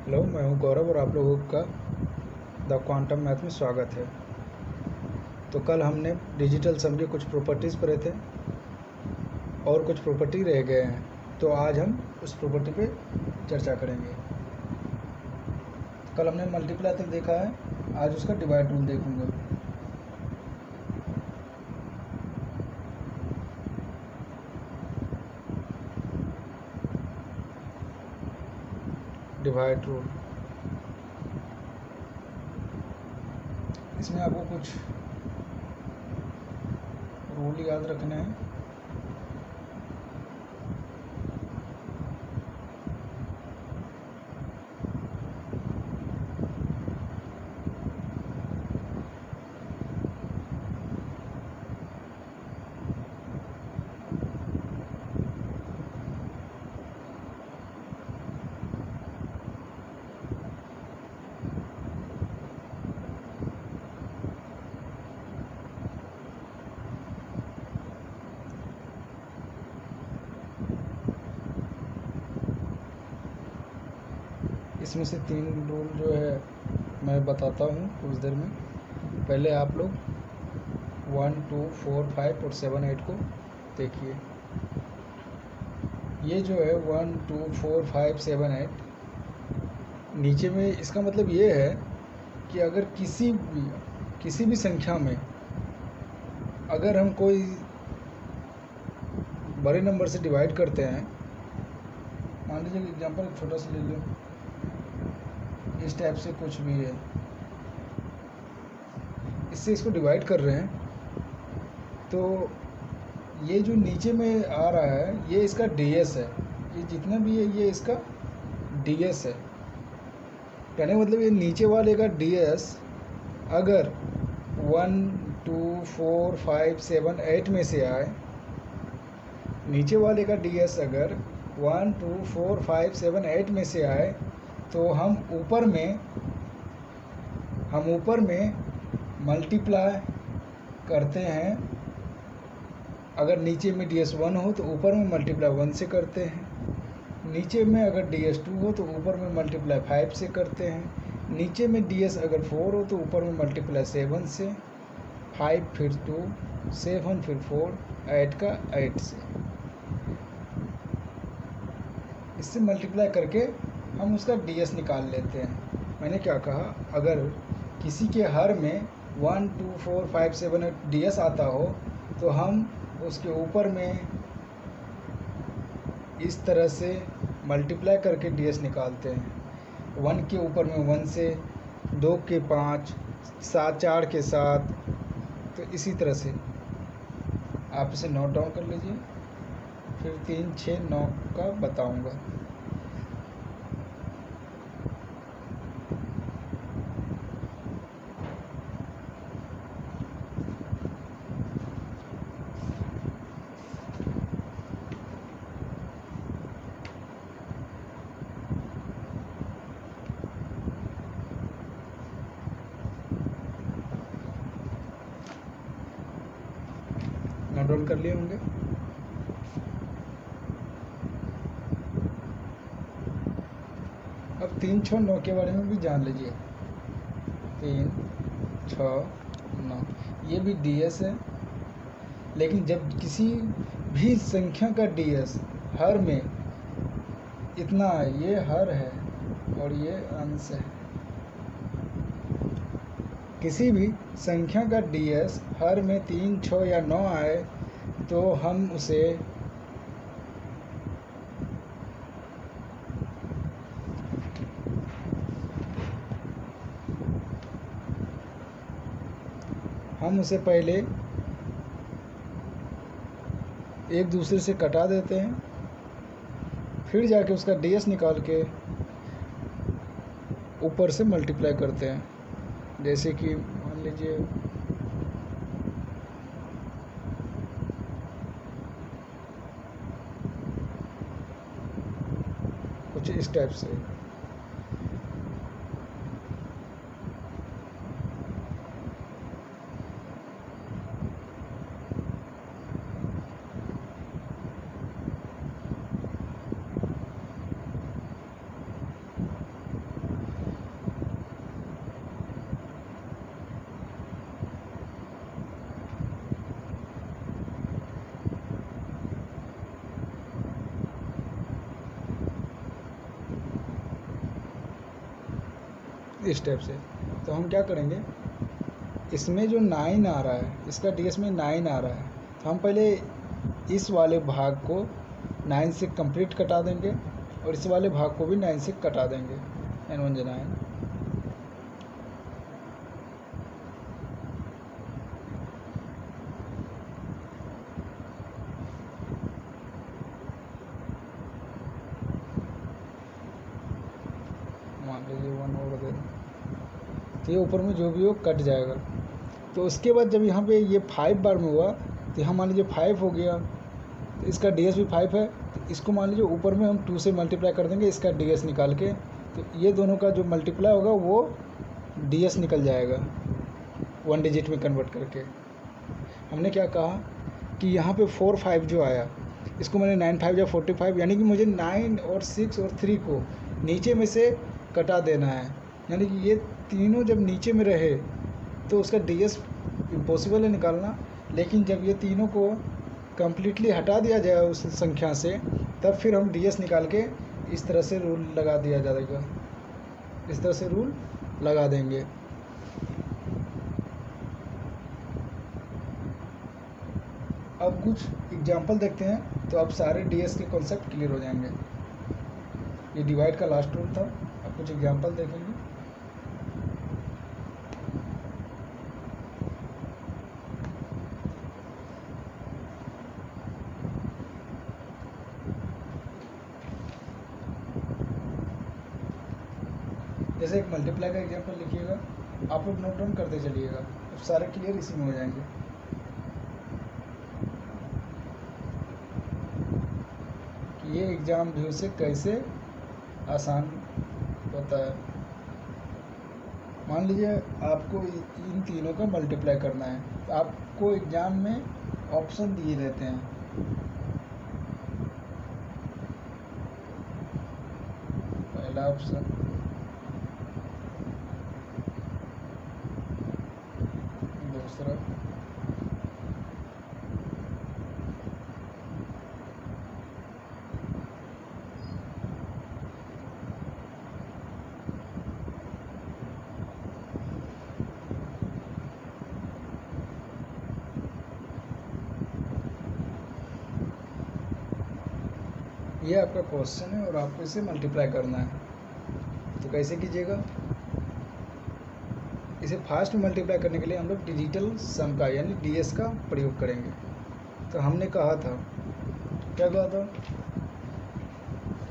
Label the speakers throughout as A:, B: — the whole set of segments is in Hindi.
A: हेलो, मैं हूं गौरव और आप लोगों का द क्वांटम मैथ में स्वागत है। तो कल हमने डिजिटल सम के कुछ प्रॉपर्टीज़ पढ़े थे और कुछ प्रॉपर्टी रह गए हैं, तो आज हम उस प्रॉपर्टी पे चर्चा करेंगे। कल हमने मल्टीप्लाई तक देखा है, आज उसका डिवाइड रूल देखूंगा। डिवाइड रूल, इसमें आपको कुछ रूल याद रखने हैं। इसमें से 3 रूल जो है मैं बताता हूँ कुछ देर में। पहले आप लोग 1, 2, 4, 5 और 7, 8 को देखिए। ये जो है 1, 2, 4, 5, 7, 8 नीचे में, इसका मतलब ये है कि अगर किसी भी संख्या में अगर हम कोई बड़े नंबर से डिवाइड करते हैं, मान लीजिए कि एग्जांपल छोटा सा ले लो, इस टाइप से कुछ भी है, इससे इसको डिवाइड कर रहे हैं, तो ये जो नीचे में आ रहा है ये इसका डीएस है। ये जितना भी है ये इसका डीएस है। कहने का मतलब ये नीचे वाले का डीएस अगर 1, 2, 4, 5, 7, 8 में से आए, नीचे वाले का डीएस अगर 1, 2, 4, 5, 7, 8 में से आए, तो हम ऊपर में मल्टीप्लाई करते हैं। अगर नीचे में डी एस 1 हो तो ऊपर में मल्टीप्लाई 1 से करते हैं। नीचे में अगर डी एस 2 हो तो ऊपर में मल्टीप्लाई 5 से करते हैं। नीचे में डी एस अगर 4 हो तो ऊपर में मल्टीप्लाई 7 से, 5 फिर 2, 7 फिर 4, 8 का 8 से। इससे मल्टीप्लाई करके हम उसका डी एस निकाल लेते हैं। मैंने क्या कहा, अगर किसी के हर में 1, 2, 4, 5, 7, 8 डी एस आता हो तो हम उसके ऊपर में इस तरह से मल्टीप्लाई करके डी एस निकालते हैं। 1 के ऊपर में 1 से, 2 के 5, 7, 4 के 7, तो इसी तरह से आप इसे नोट डाउन कर लीजिए, फिर 3, 6, 9 का बताऊंगा। नोट डाउन कर लिए होंगे। अब 3, 6, 9 के बारे में भी जान लीजिए। 3, 6, 9 ये भी डीएस है, लेकिन जब किसी भी संख्या का डीएस हर में इतना है, ये हर है और ये अंश है। किसी भी संख्या का डीएस हर में 3, 6 या 9 आए तो हम उसे पहले एक दूसरे से कटा देते हैं, फिर जाके उसका डीएस निकाल के ऊपर से मल्टीप्लाई करते हैं। जैसे कि मान लीजिए कुछ इस टाइप से। इस टाइप से। तो हम क्या करेंगे, इसमें जो 9 आ रहा है, इसका डीएस में 9 आ रहा है, तो हम पहले इस वाले भाग को 9 से कंप्लीट कटा देंगे और इस वाले भाग को भी 9 से कटा देंगे। n1 9 मान लीजिए 1 और दे दें, तो ये ऊपर में जो भी हो कट जाएगा। तो उसके बाद जब यहाँ पे ये 5 बार में हुआ तो यहाँ मान लीजिए 5 हो गया, तो इसका डीएस भी 5 है, तो इसको मान लीजिए ऊपर में हम 2 से मल्टीप्लाई कर देंगे इसका डीएस निकाल के, तो ये दोनों का जो मल्टीप्लाई होगा वो डीएस निकल जाएगा 1 डिजिट में कन्वर्ट करके। हमने क्या कहा कि यहाँ पे 4 5 जो आया, इसको मैंने 9 5 या 45, यानी कि मुझे 9 और 6 और 3 को नीचे में से कटा देना है, यानी कि ये तीनों जब नीचे में रहे तो उसका डीएस इम्पॉसिबल है निकालना। लेकिन जब ये तीनों को कम्प्लीटली हटा दिया जाए उस संख्या से, तब फिर हम डीएस निकाल के इस तरह से रूल लगा दिया जाएगा, इस तरह से रूल लगा देंगे। अब कुछ एग्जांपल देखते हैं तो अब सारे डीएस के कॉन्सेप्ट क्लियर हो जाएंगे। ये डिवाइड का लास्ट रूल था, अब कुछ एग्जांपल देखेंगे। जैसे एक मल्टीप्लाई का एग्जांपल लिखिएगा, आप लोग नोट डाउन करते चलिएगा, अब सारे क्लियर इसी में हो जाएंगे। कि ये एग्जाम व्यू से कैसे आसान होता है। मान लीजिए आपको इन तीनों का मल्टीप्लाई करना है, तो आपको एग्जाम में ऑप्शन दिए रहते हैं। पहला ऑप्शन, दूसरा, ये आपका क्वेश्चन है और आपको इसे मल्टीप्लाई करना है। तो कैसे कीजिएगा, इसे फास्ट में मल्टीप्लाई करने के लिए हम लोग डिजिटल सम का यानी डीएस का प्रयोग करेंगे। तो हमने कहा था, क्या कहा था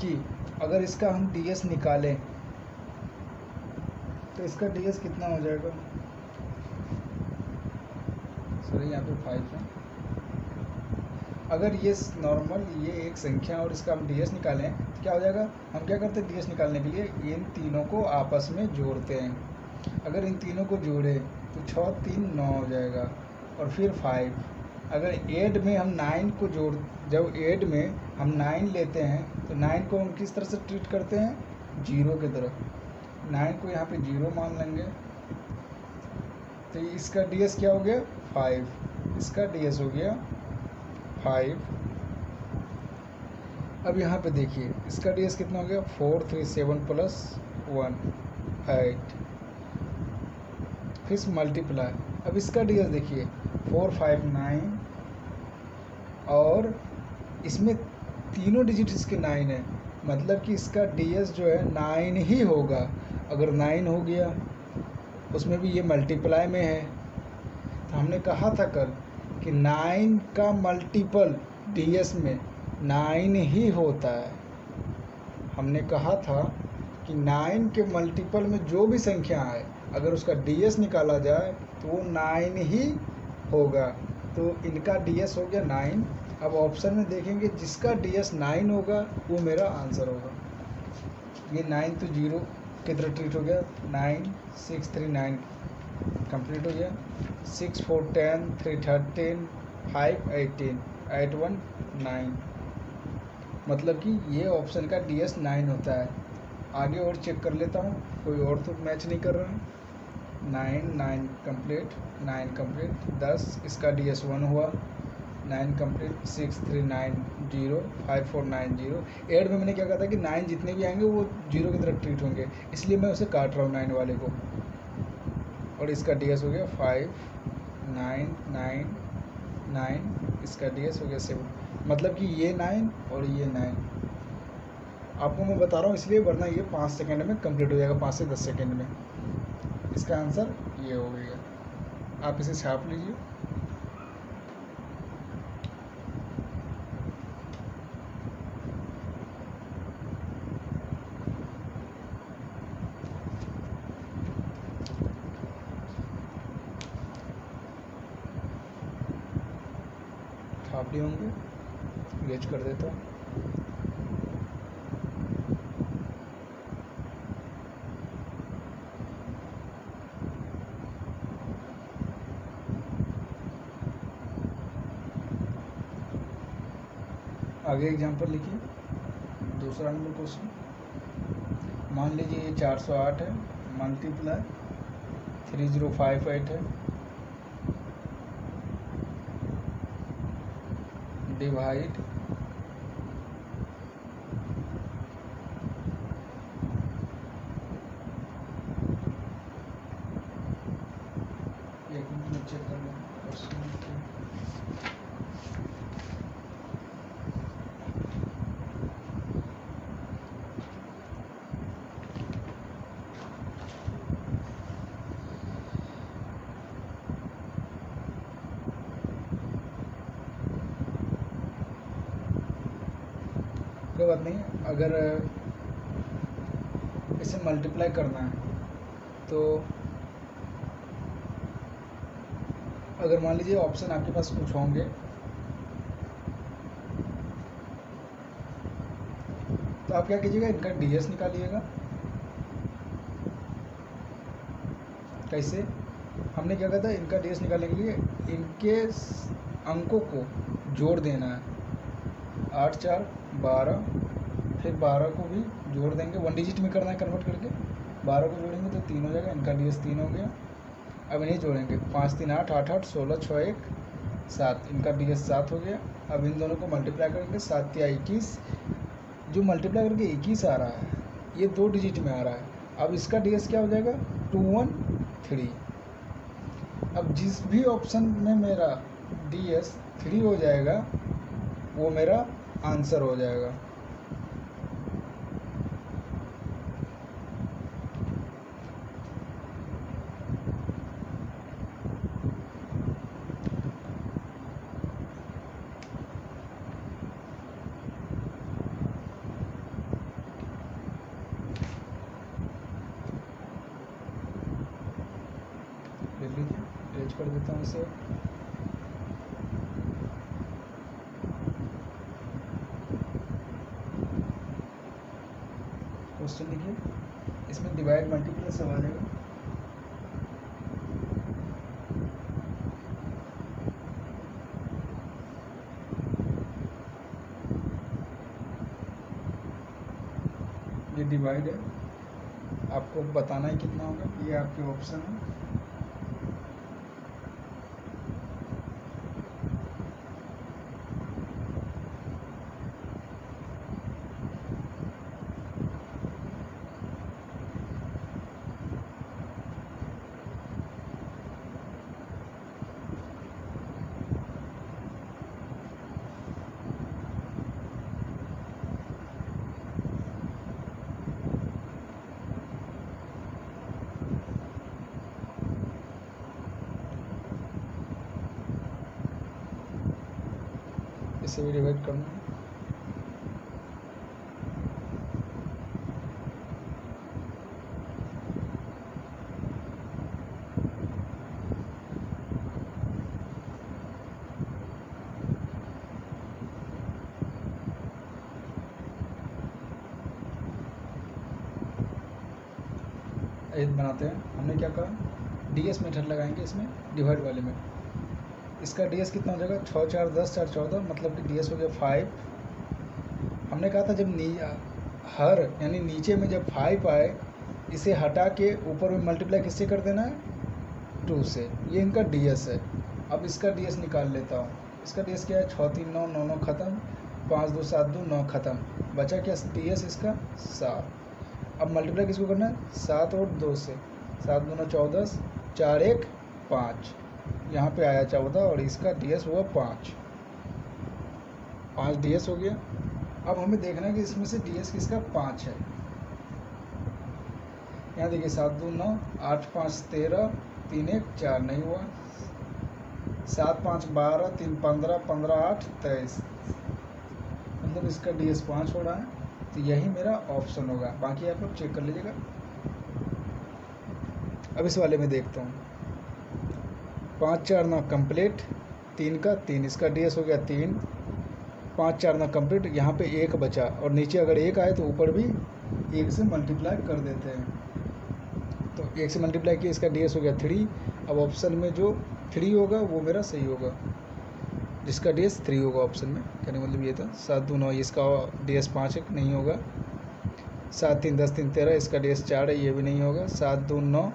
A: कि अगर इसका हम डीएस निकालें तो इसका डीएस कितना हो जाएगा। सॉरी, यहाँ पे 5 है। अगर ये नॉर्मल ये एक संख्या और इसका हम डीएस निकालें तो क्या हो जाएगा, हम क्या करते हैं डीएस निकालने के लिए इन तीनों को आपस में जोड़ते हैं। अगर इन तीनों को जोड़े तो 6 3 9 हो जाएगा, और फिर 5। अगर एड में हम 9 को जोड़, जब एड में हम 9 लेते हैं तो 9 को हम किस तरह से ट्रीट करते हैं, 0 की तरह। 9 को यहाँ पे 0 मान लेंगे, तो इसका डीएस क्या हो गया, 5। इसका डीएस हो गया 5। अब यहाँ पे देखिए इसका डीएस कितना हो गया, 4 3 7 प्लस 1 8, फिर मल्टीप्लाई। अब इसका डीएस देखिए 4 5 9, और इसमें तीनों डिजिट इसके 9 है, मतलब कि इसका डीएस जो है 9 ही होगा। अगर 9 हो गया, उसमें भी ये मल्टीप्लाई में है, तो हमने कहा था कल कि 9 का मल्टीपल डीएस में 9 ही होता है। हमने कहा था कि 9 के मल्टीपल में जो भी संख्या आए, अगर उसका डीएस निकाला जाए तो वो 9 ही होगा। तो इनका डीएस हो गया 9। अब ऑप्शन में देखेंगे जिसका डीएस 9 होगा वो मेरा आंसर होगा। ये 9 तो 0 की तरह ट्रीट हो गया, 9 6 3 9 कंप्लीट हो गया, 6 4 10 3 13 5 18 8 1 9, मतलब कि ये ऑप्शन का डीएस 9 होता है। आगे और चेक कर लेता हूँ, कोई और तो मैच नहीं कर रहा है। 9 9 कंप्लीट, 9 कंप्लीट, 10, इसका डीएस 1 हुआ, 9 कंप्लीट 6390 5490। एड में मैंने क्या कहा था कि 9 जितने भी आएंगे वो जीरो की तरफ ट्रीट होंगे, इसलिए मैं उसे काट रहा हूँ 9 वाले को। और इसका DS हो गया 5999, इसका DS हो गया 7। मतलब कि ये 9 और ये 9 आपको मैं बता रहा हूँ इसलिए, वरना ये 5 सेकंड में कंप्लीट हो जाएगा, 5 से 10 सेकंड में। इसका आंसर ये हो गया। आप इसे छाप लीजिए। छाप लिए होंगे, इरेज कर देता हूँ। आगे एग्जाम्पल लिखिए। दूसरा नंबर क्वेश्चन, मान लीजिए ये 408 है, मल्टीप्लाई 3058 है, डिवाइड 1 मिनट चेक कर लें क्वेश्चन। कोई बात नहीं, अगर इसे मल्टीप्लाई करना है तो अगर मान लीजिए ऑप्शन आपके पास कुछ होंगे, तो आप क्या कीजिएगा, इनका DS निकालिएगा। कैसे? हमने क्या कहा था, इनका DS निकालने के लिए इनके अंकों को जोड़ देना है। 8 4 12, फिर 12 को भी जोड़ देंगे, 1 डिजिट में करना है कन्वर्ट करके। 12 को जोड़ेंगे तो 3 हो जाएगा, इनका DS 3 हो गया। अब इन्हें जोड़ेंगे, 5 3 8 8 8 16 6 1 7, इनका DS 7 हो गया। अब इन दोनों को मल्टीप्लाई करेंगे, 7 या 21, जो मल्टीप्लाई करके 21 आ रहा है ये 2 डिजिट में आ रहा है। अब इसका DS क्या हो जाएगा, 213। अब जिस भी ऑप्शन में मेरा DS 3 हो जाएगा वो मेरा आंसर हो जाएगा। देख लीजिए, अरेंज कर देता हूँ इसे। क्वेश्चन लिखिए, इसमें डिवाइड मल्टीप्लाई सब आ जाएगा। ये डिवाइड है, आपको बताना है कितना होगा, ये आपके ऑप्शन है। इसे भी डिवाइड करना है। एक बनाते हैं, हमने क्या कहा, DS मेथड लगाएंगे इसमें, डिवाइड वाले में। इसका DS कितना हो जाएगा, 6 4 10 4 14, मतलब कि DS हो गया 5। हमने कहा था जब हर यानी नीचे में जब 5 आए, इसे हटा के ऊपर में मल्टीप्लाई किससे कर देना है, 2 से। ये इनका DS है। अब इसका DS निकाल लेता हूँ। इसका डी एस क्या है, 6 3 9 9 9 ख़त्म, 5 2 7 2 9 ख़त्म, बचा क्या डी एस इसका 7। अब मल्टीप्लाई किसको करना है, 7 और 2 से, 7 दूना 14, 4 1 5, यहाँ पे आया 14 और इसका डी एस हुआ 5 डी एस हो गया। अब हमें देखना है कि इसमें से डी एस किसका 5 है। यहाँ देखिए 7 2 9, 8 5 13, 3 1 4 नहीं हुआ, 7 5 12, 3 15, 15 8 23, मतलब इसका डी एस 5 हो रहा है। तो यही मेरा ऑप्शन होगा, बाकी आप लोग चेक कर लीजिएगा। अब इस वाले में देखता हूँ, 5 4 9 कंप्लीट, 3 का 3, इसका डी एस हो गया 3, 5 4 9 कंप्लीट, यहाँ पे 1 बचा और नीचे अगर 1 आए तो ऊपर भी 1 से मल्टीप्लाई कर देते हैं। तो 1 से मल्टीप्लाई किया, इसका डी एस हो गया 3। अब ऑप्शन में जो 3 होगा वो मेरा सही होगा, जिसका डी एस 3 होगा ऑप्शन में। कहने मतलब ये था 7 2 9, इसका डी एस 5 नहीं होगा, 7 3 10 3 13, इसका डी एस 4 है, ये भी नहीं होगा, 7 2 9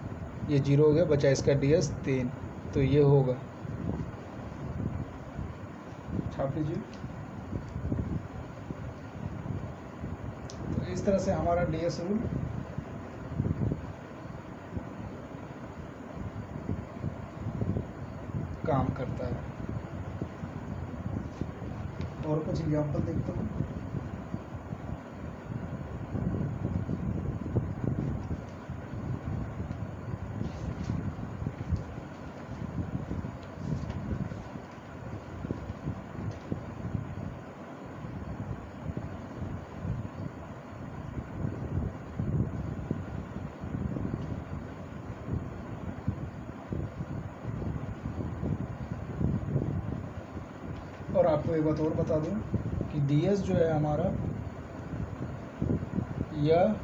A: ये 0 हो गया, बचा इसका डी एस 3, तो ये होगा। छाप लीजिए। तो इस तरह से हमारा डी एस रूल काम करता है। और कुछ एग्जाम्पल देखते हैं। और आपको एक बात और बता दूं कि डी एस जो है हमारा, यह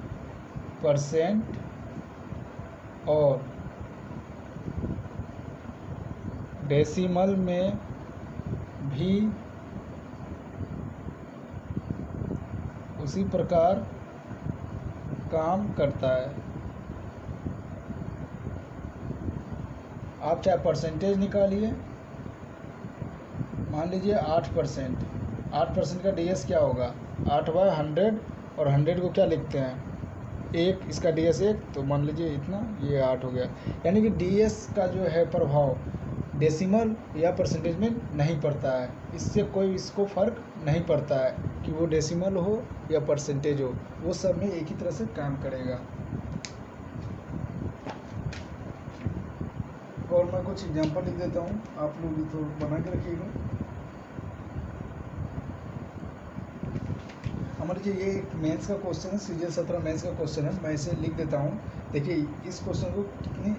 A: परसेंट और डेसिमल में भी उसी प्रकार काम करता है। आप चाहे परसेंटेज निकालिए, मान लीजिए 8%, 8% का डी एस क्या होगा, 8/100, और 100 को क्या लिखते हैं 1, इसका डी एस 1, तो मान लीजिए इतना, ये 8 हो गया। यानी कि डी एस का जो है प्रभाव डेसिमल या परसेंटेज में नहीं पड़ता है, इससे कोई इसको फ़र्क नहीं पड़ता है कि वो डेसिमल हो या परसेंटेज हो, वो सब में एक ही तरह से काम करेगा। और मैं कुछ एग्जांपल लिख देता हूँ, आप लोग भी तो बना के रखिएगा। हमारे जो ये एक मेंस का क्वेश्चन है, सीजीएल 17 मेंस का क्वेश्चन है, मैं इसे लिख देता हूँ। देखिए इस क्वेश्चन को कितनी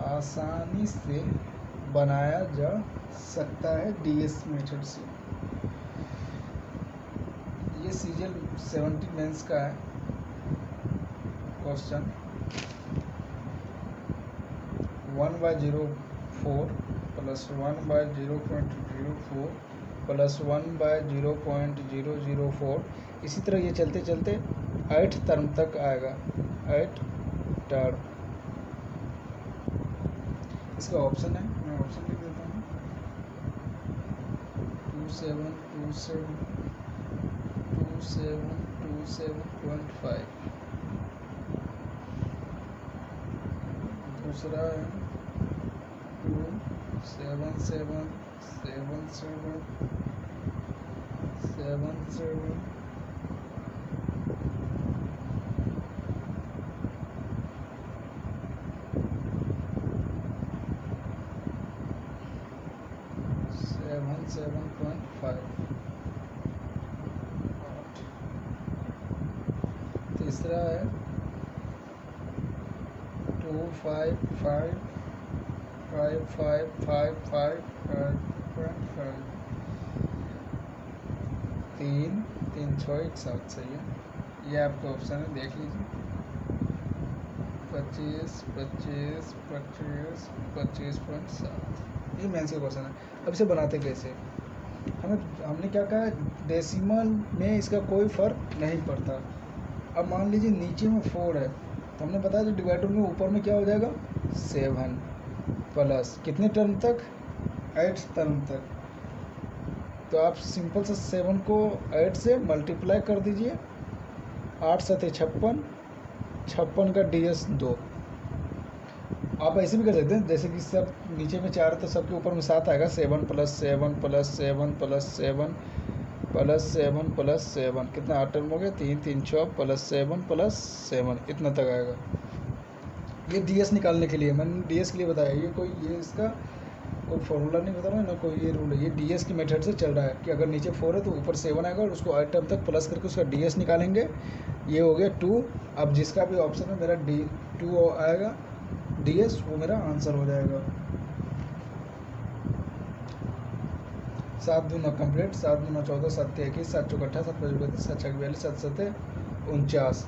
A: आसानी से बनाया जा सकता है डीएस मेथड से। ये सीजीएल 17 मेंस का है क्वेश्चन। 1/04 प्लस 1/0.04 प्लस 1/0.004, इसी तरह ये चलते चलते 8 टर्म तक आएगा, 8 टर्म। इसका ऑप्शन है, मैं ऑप्शन लिख देता हूँ, 2727 दूसरा है 27777 7.5। तीसरा है 2555555.5। 3 3 6 1 7 सही है। ये आपका ऑप्शन है, देख लीजिए। 25 25 25 25.7, ये मेंस का क्वेश्चन है। अब इसे बनाते कैसे, हमने क्या कहा, डेसिमल में इसका कोई फ़र्क नहीं पड़ता। अब मान लीजिए नीचे में 4 है, तो हमने बताया जो डिवाइडर में ऊपर में क्या हो जाएगा 7 प्लस कितने टर्म तक 8 टर्म तक। तो आप सिंपल से 7 को 8 से मल्टीप्लाई कर दीजिए, 8 सते 56, 56 का DS 2। आप ऐसे भी कर सकते हैं, जैसे कि सब नीचे में 4 तो सबके ऊपर में 7 आएगा, 7 + 7 + 7 + 7 + 7 + 7, कितना 8 टर्म हो गया, 3 3 6 + 7 + 7, इतना तक आएगा। ये DS निकालने के लिए, मैंने DS के लिए बताया, ये इसका कोई फॉर्मूला नहीं बता रहा है ना, कोई ये रूल है, ये DS की मेथड से चल रहा है कि अगर नीचे 4 है तो ऊपर 7 आएगा और उसको 8 टर्म तक प्लस करके उसका DS निकालेंगे। ये हो गया 2। अब जिसका भी ऑप्शन में मेरा D2 आएगा DS, वो मेरा आंसर हो जाएगा। 7 दूना कंप्लीट, 7 दूना 14, 7 तिया 21, 7 चौक 28, 7 5 32, 7 6 42, 7 7 49।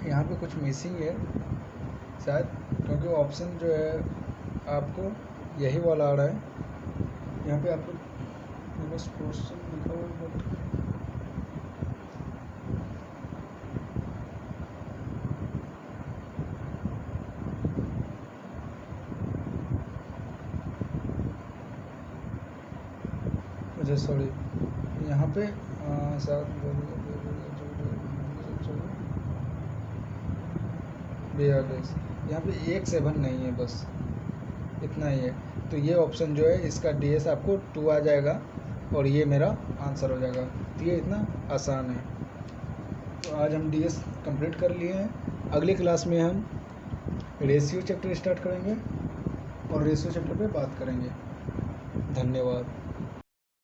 A: यहाँ पे कुछ मिसिंग है शायद, क्योंकि ऑप्शन जो है आपको यही वाला आ रहा है। यहाँ पे आपको बस क्वेश्चन लिखा हुआ है, बट मुझे सॉरी, यहाँ पे शायद 42, यहाँ पे 1 7 नहीं है, बस इतना ही है। तो ये ऑप्शन जो है इसका DS आपको 2 आ जाएगा और ये मेरा आंसर हो जाएगा। तो ये इतना आसान है। तो आज हम DS कंप्लीट कर लिए हैं। अगली क्लास में हम रेशियो चैप्टर स्टार्ट करेंगे और रेशियो चैप्टर पे बात करेंगे। धन्यवाद।